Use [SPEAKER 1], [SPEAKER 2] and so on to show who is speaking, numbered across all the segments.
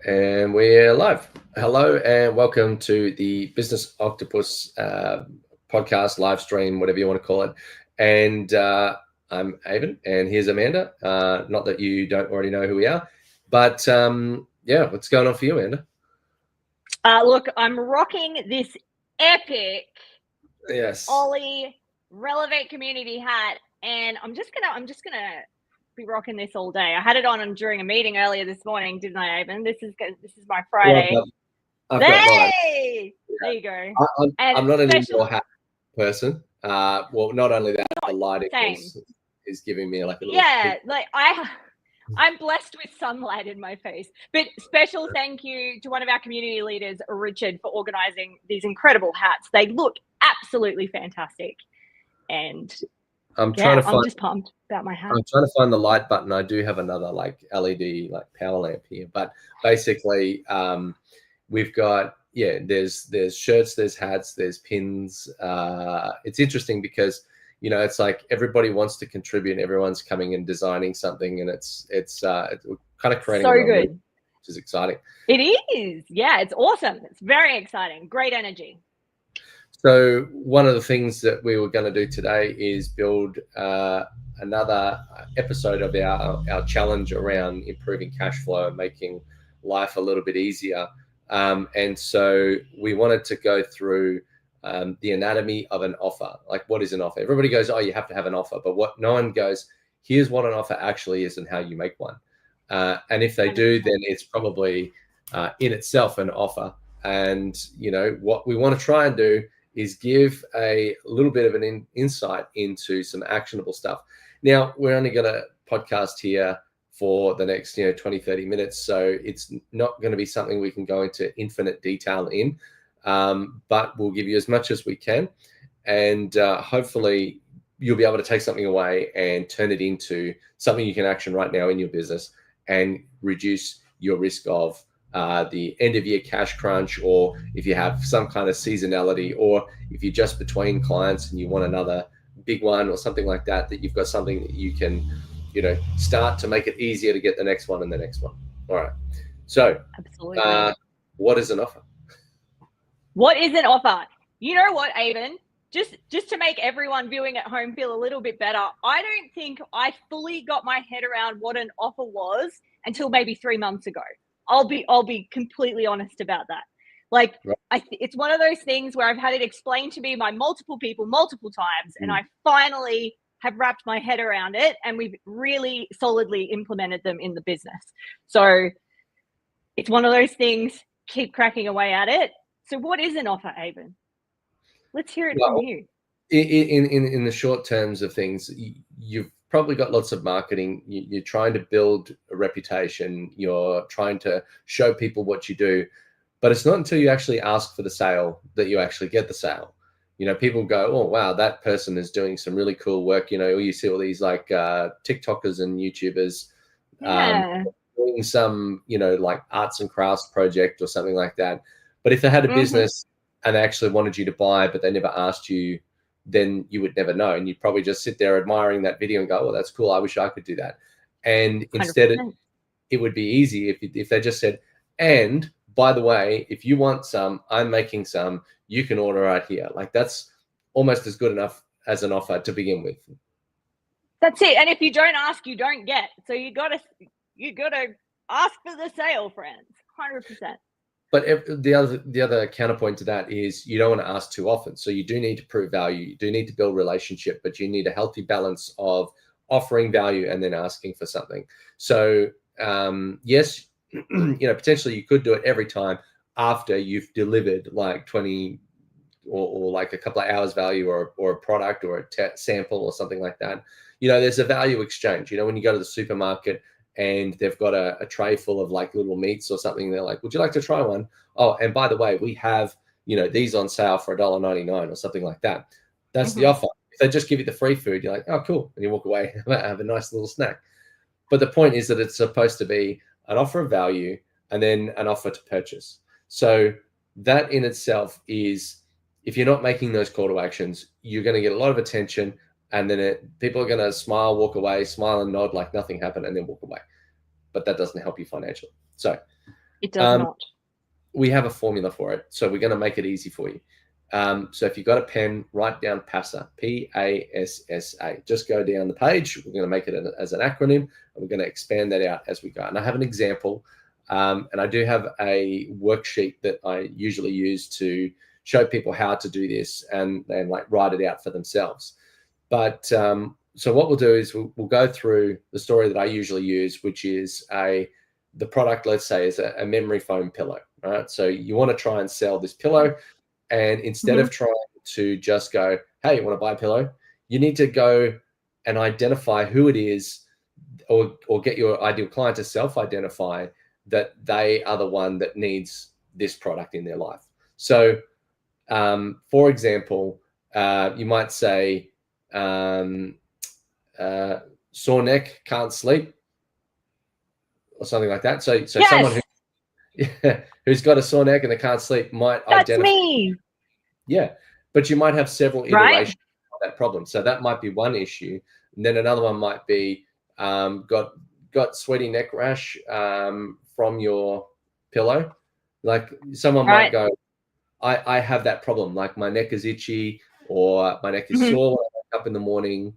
[SPEAKER 1] And we're live. Hello and welcome to the Business Octopus podcast, live stream, whatever you want to call it. And I'm Avon, and here's Amanda. Not that you don't already know who we are, but yeah, what's going on for you, Amanda?
[SPEAKER 2] Look, I'm rocking this epic Ollie Relevate Community hat, and I'm just gonna be rocking this all day. I had it on during a meeting earlier this morning, didn't I, Avon? This is my Friday.
[SPEAKER 1] Well, I've got mine.
[SPEAKER 2] There you go.
[SPEAKER 1] I'm not an indoor hat person. Well, not only that, the lighting is giving me like a little
[SPEAKER 2] I'm blessed with sunlight in my face. But special thank you to one of our community leaders, Richard, for organizing these incredible hats. They look absolutely fantastic. And I'm just pumped about my hat.
[SPEAKER 1] I'm trying to find the light button. I do have another like LED like power lamp here, but basically we've got there's shirts, there's hats, there's pins. It's interesting because it's like everybody wants to contribute. Everyone's coming and designing something, and it's kind of creating
[SPEAKER 2] so good,
[SPEAKER 1] which is exciting.
[SPEAKER 2] It is, yeah, it's awesome. It's very exciting. Great energy.
[SPEAKER 1] So one of the things that we were going to do today is build another episode of our challenge around improving cash flow and making life a little bit easier. And so we wanted to go through the anatomy of an offer. Like, what is an offer? Everybody goes, oh, you have to have an offer. But what no one goes, here's what an offer actually is and how you make one. And if they do, then it's probably in itself an offer. And, what we want to try and do is give a little bit of an insight into some actionable stuff. Now, we're only going to podcast here for the next 20, 30 minutes. So it's not going to be something we can go into infinite detail in. But we'll give you as much as we can, and hopefully you'll be able to take something away and turn it into something you can action right now in your business and reduce your risk of the end of year cash crunch, or if you have some kind of seasonality, or if you're just between clients and you want another big one or something like that, that you've got something that you can, start to make it easier to get the next one and the next one. All right. So
[SPEAKER 2] absolutely.
[SPEAKER 1] What is an offer?
[SPEAKER 2] What is an offer? You know what, Avon? Just to make everyone viewing at home feel a little bit better, I don't think I fully got my head around what an offer was until maybe 3 months ago. I'll be completely honest about that. Like, right. It's one of those things where I've had it explained to me by multiple people multiple times, and I finally have wrapped my head around it, and we've really solidly implemented them in the business. So it's one of those things, keep cracking away at it. So what is an offer, Avon? Let's hear it from you.
[SPEAKER 1] In the short terms of things, you've probably got lots of marketing. You're trying to build a reputation. You're trying to show people what you do. But it's not until you actually ask for the sale that you actually get the sale. People go, oh, wow, that person is doing some really cool work. You see all these like TikTokers and YouTubers doing some, like arts and crafts project or something like that. But if they had a business and they actually wanted you to buy, but they never asked you, then you would never know. And you'd probably just sit there admiring that video and go, well, that's cool. I wish I could do that. And instead, it would be easy if they just said, and by the way, if you want some, I'm making some, you can order right here. Like, that's almost as good enough as an offer to begin with.
[SPEAKER 2] That's it. And if you don't ask, you don't get. So you gotta ask for the sale, friends. 100%.
[SPEAKER 1] But the other counterpoint to that is you don't want to ask too often. So you do need to prove value. You do need to build relationship, but you need a healthy balance of offering value and then asking for something. So yes, potentially you could do it every time after you've delivered like 20 or like a couple of hours value or a product or a sample or something like that. There's a value exchange. When you go to the supermarket and they've got a tray full of like little meats or something, they're like, would you like to try one? Oh, and by the way, we have, these on sale for $1.99 or something like that. That's the offer. If they just give you the free food, you're like, oh, cool. And you walk away, have a nice little snack. But the point is that it's supposed to be an offer of value and then an offer to purchase. So that in itself is, if you're not making those call to actions, you're going to get a lot of attention. And then people are going to smile, walk away, smile and nod like nothing happened, and then walk away. But that doesn't help you financially. So
[SPEAKER 2] It does not.
[SPEAKER 1] We have a formula for it, so we're going to make it easy for you. So if you've got a pen, write down PASA, PASSA. Just go down the page. We're going to make it as an acronym, and we're going to expand that out as we go. And I have an example, and I do have a worksheet that I usually use to show people how to do this and like write it out for themselves. But so what we'll do is we'll go through the story that I usually use, which is the product, let's say, is a memory foam pillow. Right? So you want to try and sell this pillow, and instead of trying to just go, hey, you want to buy a pillow? You need to go and identify who it is, or get your ideal client to self-identify that they are the one that needs this product in their life. So, for example, you might say, sore neck, can't sleep, or something like that. So yes. Someone who's got a sore neck and they can't sleep might identify.
[SPEAKER 2] That's me.
[SPEAKER 1] Yeah, but you might have several iterations of that problem. So that might be one issue, and then another one might be got sweaty neck rash from your pillow. Like someone might go, I have that problem. Like my neck is itchy, or my neck is sore when I wake up in the morning.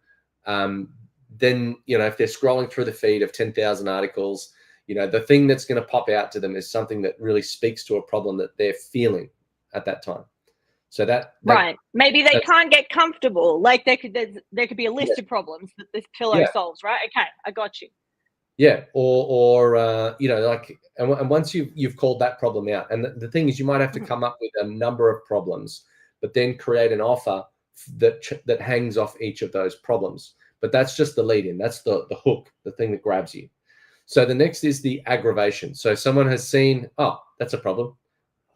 [SPEAKER 1] Then, if they're scrolling through the feed of 10,000 articles, the thing that's going to pop out to them is something that really speaks to a problem that they're feeling at that time. So that
[SPEAKER 2] right. Maybe they can't get comfortable. Like there could be a list of problems that this pillow solves, right? Okay, I got you.
[SPEAKER 1] Yeah, or and once you've called that problem out, and the thing is, you might have to come up with a number of problems, but then create an offer that hangs off each of those problems. But that's just the lead in. That's the hook, the thing that grabs you. So the next is the aggravation. So someone has seen, oh, that's a problem.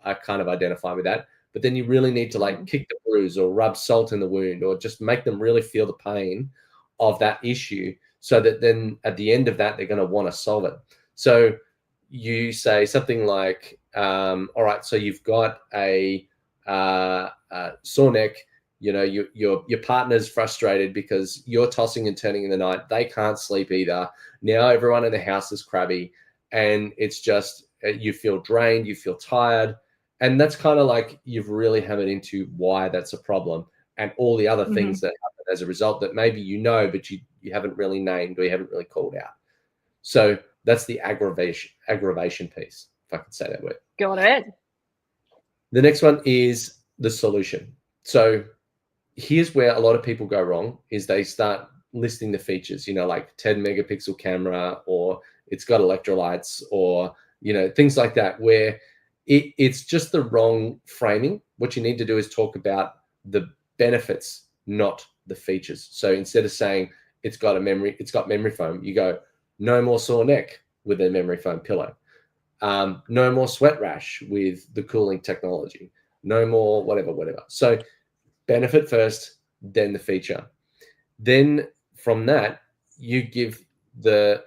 [SPEAKER 1] I kind of identify with that. But then you really need to like kick the bruise or rub salt in the wound, or just make them really feel the pain of that issue, so that then at the end of that, they're going to want to solve it. So you say something like, all right, so you've got a sore neck. Your partner's frustrated because you're tossing and turning in the night. They can't sleep either. Now everyone in the house is crabby, and it's just, you feel drained, you feel tired. And that's kind of like you've really hammered into why that's a problem, and all the other things that happen as a result that maybe but you haven't really named, or you haven't really called out. So that's the aggravation piece, if I can say that word.
[SPEAKER 2] Got it.
[SPEAKER 1] The next one is the solution. So here's where a lot of people go wrong, is they start listing the features, like 10 megapixel camera, or it's got electrolytes, or, things like that, where it's just the wrong framing. What you need to do is talk about the benefits, not the features. So instead of saying it's got memory foam, you go, no more sore neck with a memory foam pillow. No more sweat rash with the cooling technology. No more whatever. So benefit first, then the feature. Then from that, you give a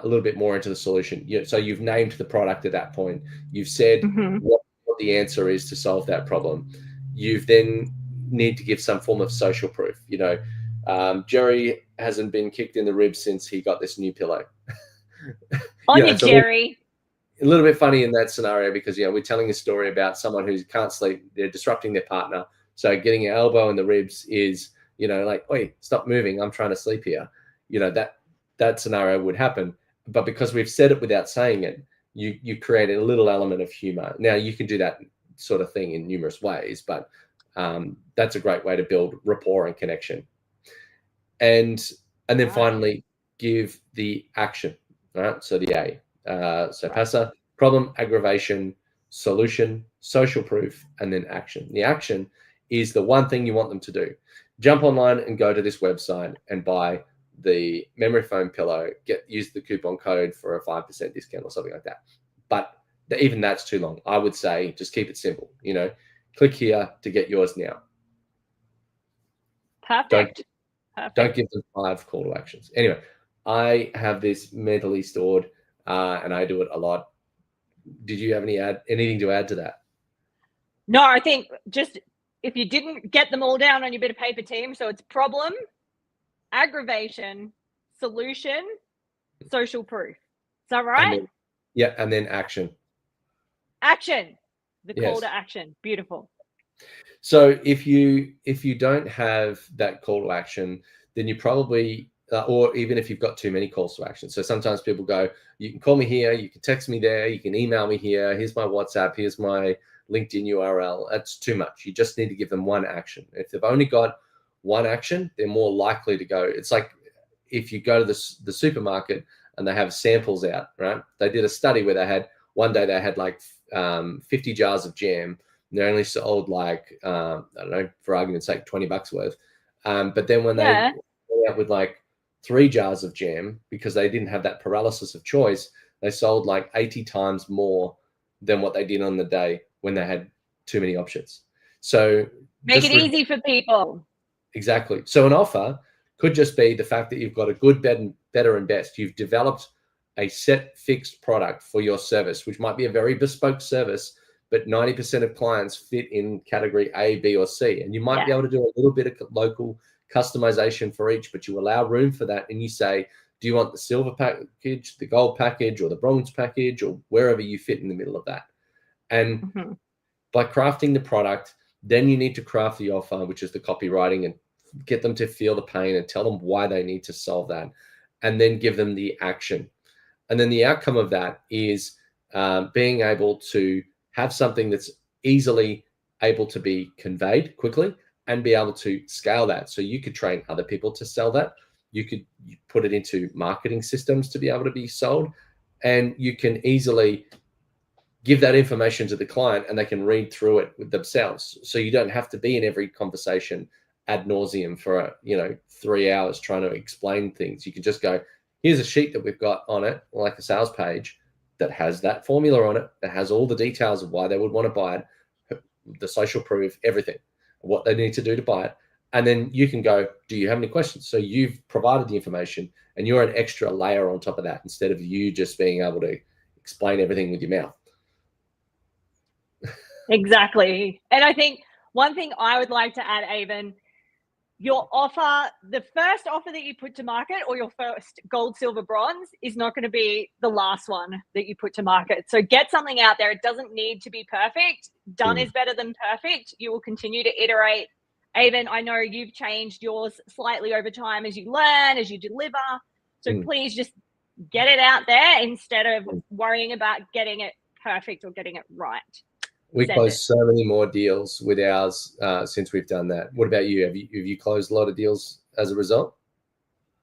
[SPEAKER 1] little bit more into the solution. So you've named the product at that point. You've said what the answer is to solve that problem. You've then need to give some form of social proof. Jerry hasn't been kicked in the ribs since he got this new pillow.
[SPEAKER 2] Jerry.
[SPEAKER 1] A little bit funny in that scenario, because we're telling a story about someone who can't sleep. They're disrupting their partner. So getting an elbow in the ribs is, like, oi, stop moving, I'm trying to sleep here. That scenario would happen. But because we've said it without saying it, you created a little element of humor. Now, you can do that sort of thing in numerous ways, but that's a great way to build rapport and connection. And then finally, give the action. All right, so the A. So PASA: problem, aggravation, solution, social proof, and then action. The action is the one thing you want them to do. Jump online and go to this website and buy the memory foam pillow. Use the coupon code for a 5% discount or something like that. But even that's too long. I would say just keep it simple. Click here to get yours now.
[SPEAKER 2] Perfect.
[SPEAKER 1] Don't give them 5 call to actions. Anyway, I have this mentally stored, and I do it a lot. Did you have anything to add to that?
[SPEAKER 2] No, I think just if you didn't get them all down on your bit of paper, team. So it's problem, aggravation, solution, social proof. Is that right?
[SPEAKER 1] And then action.
[SPEAKER 2] Action. The call
[SPEAKER 1] Yes.
[SPEAKER 2] to action. Beautiful.
[SPEAKER 1] So if you don't have that call to action, then you probably or even if you've got too many calls to action. So sometimes people go, you can call me here, you can text me there, you can email me here, here's my WhatsApp, here's my LinkedIn URL. That's too much. You just need to give them one action. If they've only got one action, they're more likely to go. It's like if you go to the supermarket and they have samples out, right? They did a study where they had one day they had like 50 jars of jam. And they only sold like I don't know, for argument's sake, $20 worth. But then when they went out with like 3 jars of jam, because they didn't have that paralysis of choice, they sold like 80 times more than what they did on the day when they had too many options. So
[SPEAKER 2] make it easy for people.
[SPEAKER 1] Exactly. So an offer could just be the fact that you've got a good, better, and best. You've developed a set fixed product for your service, which might be a very bespoke service, but 90% of clients fit in category A, B, or C. And you might be able to do a little bit of local customization for each, but you allow room for that. And you say, do you want the silver package, the gold package, or the bronze package, or wherever you fit in the middle of that? And by crafting the product, then you need to craft the offer, which is the copywriting, and get them to feel the pain and tell them why they need to solve that, and then give them the action. And then the outcome of that is being able to have something that's easily able to be conveyed quickly and be able to scale that. So you could train other people to sell that. You could put it into marketing systems to be able to be sold, and you can easily give that information to the client and they can read through it with themselves. So you don't have to be in every conversation ad nauseum for 3 hours trying to explain things. You can just go, here's a sheet that we've got on it, like a sales page, that has that formula on it, that has all the details of why they would want to buy it, the social proof, everything, what they need to do to buy it. And then you can go, do you have any questions? So you've provided the information and you're an extra layer on top of that, instead of you just being able to explain everything with your mouth.
[SPEAKER 2] Exactly. And I think one thing I would like to add, Avon, your offer, the first offer that you put to market, or your first gold, silver, bronze, is not going to be the last one that you put to market. So get something out there. It doesn't need to be perfect. Done is better than perfect. You will continue to iterate. Avon, I know you've changed yours slightly over time as you learn, as you deliver. So please just get it out there instead of worrying about getting it perfect or getting it right.
[SPEAKER 1] We closed so many more deals with ours since we've done that. What about you? Have you closed a lot of deals as a result?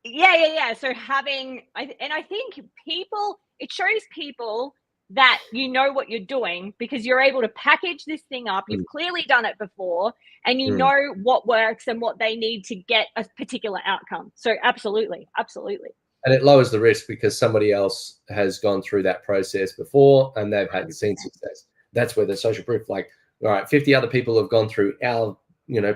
[SPEAKER 2] Yeah. So I think it shows people that you know what you're doing, because you're able to package this thing up. You've clearly done it before, and you know what works and what they need to get a particular outcome. So absolutely.
[SPEAKER 1] And it lowers the risk because somebody else has gone through that process before and they've had seen success. That's where the social proof, like, all right, 50 other people have gone through our,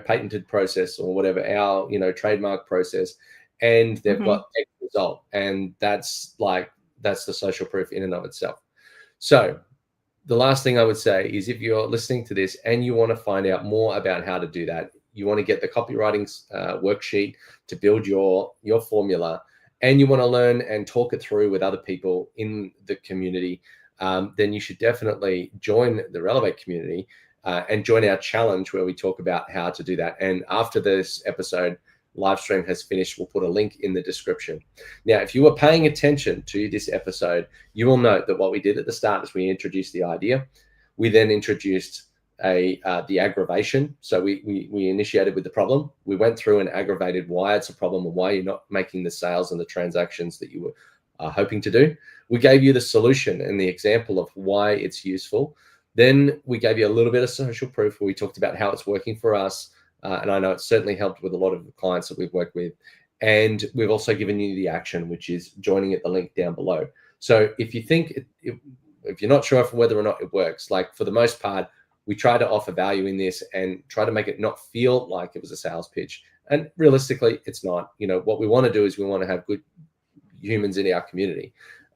[SPEAKER 1] patented process or whatever, our, trademark process, and they've got X result. And that's the social proof in and of itself. So the last thing I would say is, if you're listening to this and you want to find out more about how to do that, you want to get the copywriting worksheet to build your formula, and you want to learn and talk it through with other people in the community, then you should definitely join the Relevate community and join our challenge where we talk about how to do that. And after this episode live stream has finished, we'll put a link in the description. Now, if you were paying attention to this episode, you will note that what we did at the start is we introduced the idea. We then introduced the aggravation. So we initiated with the problem. We went through and aggravated why it's a problem and why you're not making the sales and the transactions that you were hoping to do. We gave you the solution and the example of why it's useful. Then we gave you a little bit of social proof where we talked about how it's working for us. And I know it's certainly helped with a lot of the clients that we've worked with. And we've also given you the action, which is joining at the link down below. So if you think, if you're not sure whether or not it works, like, for the most part, we try to offer value in this and try to make it not feel like it was a sales pitch. And realistically, it's not. What we want to do is we want to have good humans in our community.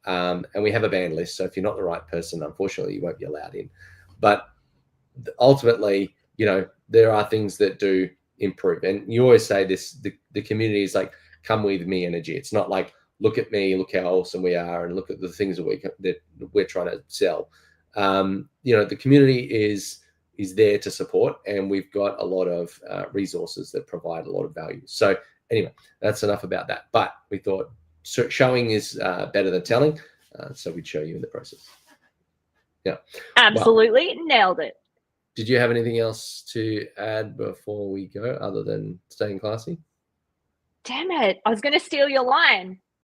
[SPEAKER 1] And we have a ban list. So if you're not the right person, unfortunately, you won't be allowed in. But ultimately, there are things that do improve. And you always say this, the community is like, come with me energy. It's not like, look at me, look how awesome we are, and look at the things that we're trying to sell. The community is there to support, and we've got a lot of resources that provide a lot of value. So anyway, that's enough about that. But we thought showing is better than telling, so we'd show you in the process. Yeah,
[SPEAKER 2] absolutely. Well, nailed it.
[SPEAKER 1] Did you have anything else to add before we go, other than staying classy?
[SPEAKER 2] Damn it, I was going to steal your line.